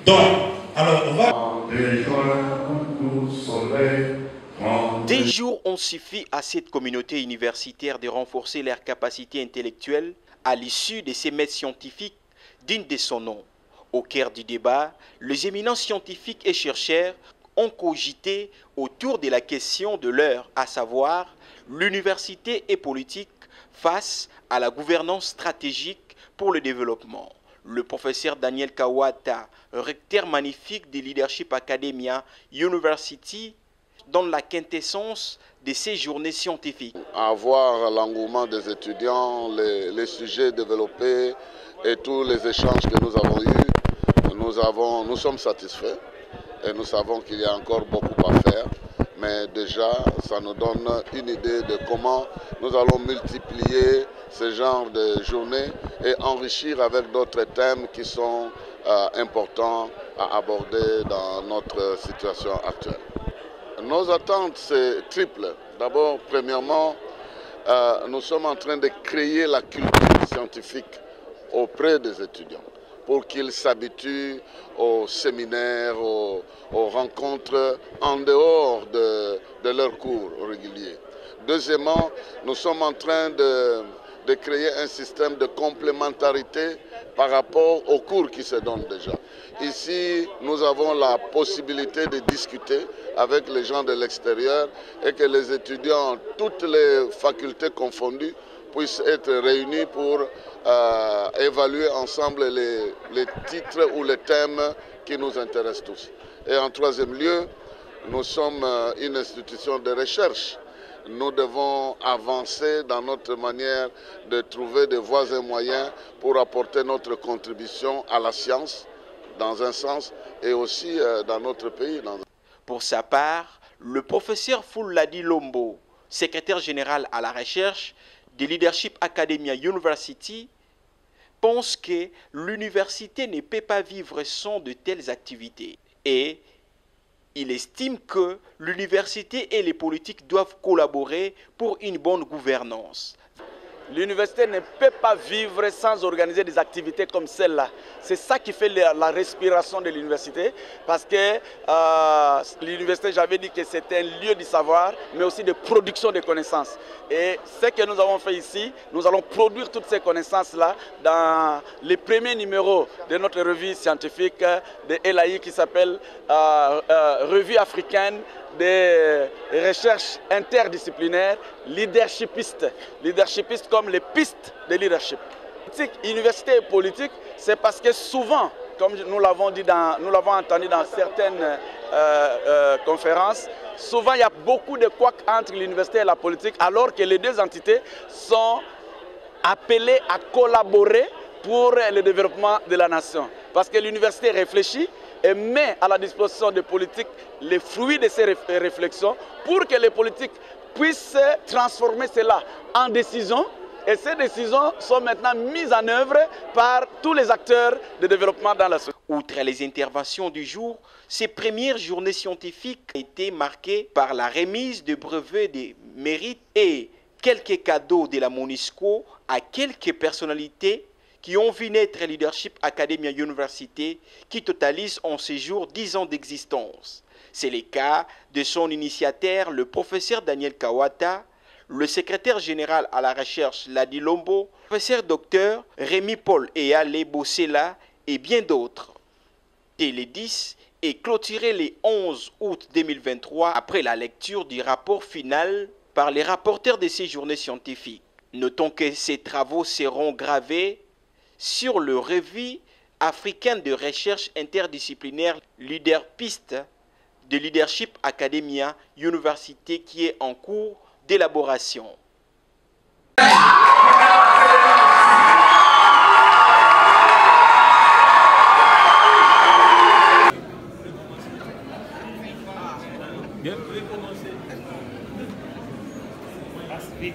Donc, alors on va... Des jours ont suffi à cette communauté universitaire de renforcer leurs capacités intellectuelles à l'issue de ces maîtres scientifiques dignes de son nom. Au cœur du débat, les éminents scientifiques et chercheurs ont cogité autour de la question de l'heure, à savoir l'université et politique face à la gouvernance stratégique pour le développement. Le professeur Daniel Kawata, recteur magnifique de Leadership Academia University, donne la quintessence de ces journées scientifiques. Avoir l'engouement des étudiants, les sujets développés et tous les échanges que nous avons eus, nous sommes satisfaits et nous savons qu'il y a encore beaucoup à faire. Mais déjà, ça nous donne une idée de comment nous allons multiplier ce genre de journées et enrichir avec d'autres thèmes qui sont importants à aborder dans notre situation actuelle. Nos attentes, c'est triple. D'abord, premièrement, nous sommes en train de créer la culture scientifique auprès des étudiants pour qu'ils s'habituent aux séminaires, aux rencontres en dehors de leurs cours réguliers. Deuxièmement, nous sommes en train de créer un système de complémentarité par rapport aux cours qui se donnent déjà. Ici, nous avons la possibilité de discuter avec les gens de l'extérieur et que les étudiants, toutes les facultés confondues, puissent être réunis pour évaluer ensemble les titres ou les thèmes qui nous intéressent tous. Et en troisième lieu, nous sommes une institution de recherche. Nous devons avancer dans notre manière de trouver des voies et moyens pour apporter notre contribution à la science, dans un sens, et aussi dans notre pays. Pour sa part, le professeur Fouladi Lombo, secrétaire général à la recherche de Leadership Academia University, pense que l'université ne peut pas vivre sans de telles activités. Et il estime que l'université et les politiques doivent collaborer pour une bonne gouvernance. L'université ne peut pas vivre sans organiser des activités comme celle-là. C'est ça qui fait la respiration de l'université, parce que l'université, j'avais dit que c'était un lieu du savoir, mais aussi de production de connaissances. Et ce que nous avons fait ici, nous allons produire toutes ces connaissances-là dans les premiers numéros de notre revue scientifique de LAI qui s'appelle Revue africaine des recherches interdisciplinaires leadershipistes. Leadershipistes comme les pistes de leadership. Université et politique, c'est parce que souvent, comme nous l'avons entendu dans certaines conférences, souvent il y a beaucoup de couacs entre l'université et la politique, alors que les deux entités sont appelées à collaborer pour le développement de la nation. Parce que l'université réfléchit et met à la disposition des politiques les fruits de ces réflexions pour que les politiques puissent transformer cela en décisions. Et ces décisions sont maintenant mises en œuvre par tous les acteurs de développement dans la société. Outre les interventions du jour, ces premières journées scientifiques ont été marquées par la remise de brevets de mérite et quelques cadeaux de la MONUSCO à quelques personnalités qui ont vu naître Leadership Academia University, qui totalise en ce jour 10 ans d'existence. C'est le cas de son initiateur, le professeur Daniel Kawata, le secrétaire général à la recherche Ladi Lombo, le professeur docteur Rémi Paul Eyale Bossela et bien d'autres. Et les 10 est clôturé le 11 août 2023 après la lecture du rapport final par les rapporteurs de ces journées scientifiques. Notons que ces travaux seront gravés sur le revue africain de recherche interdisciplinaire Leaderpiste de Leadership Academia University qui est en cours d'élaboration. Bien, vous pouvez commencer. Passe vite.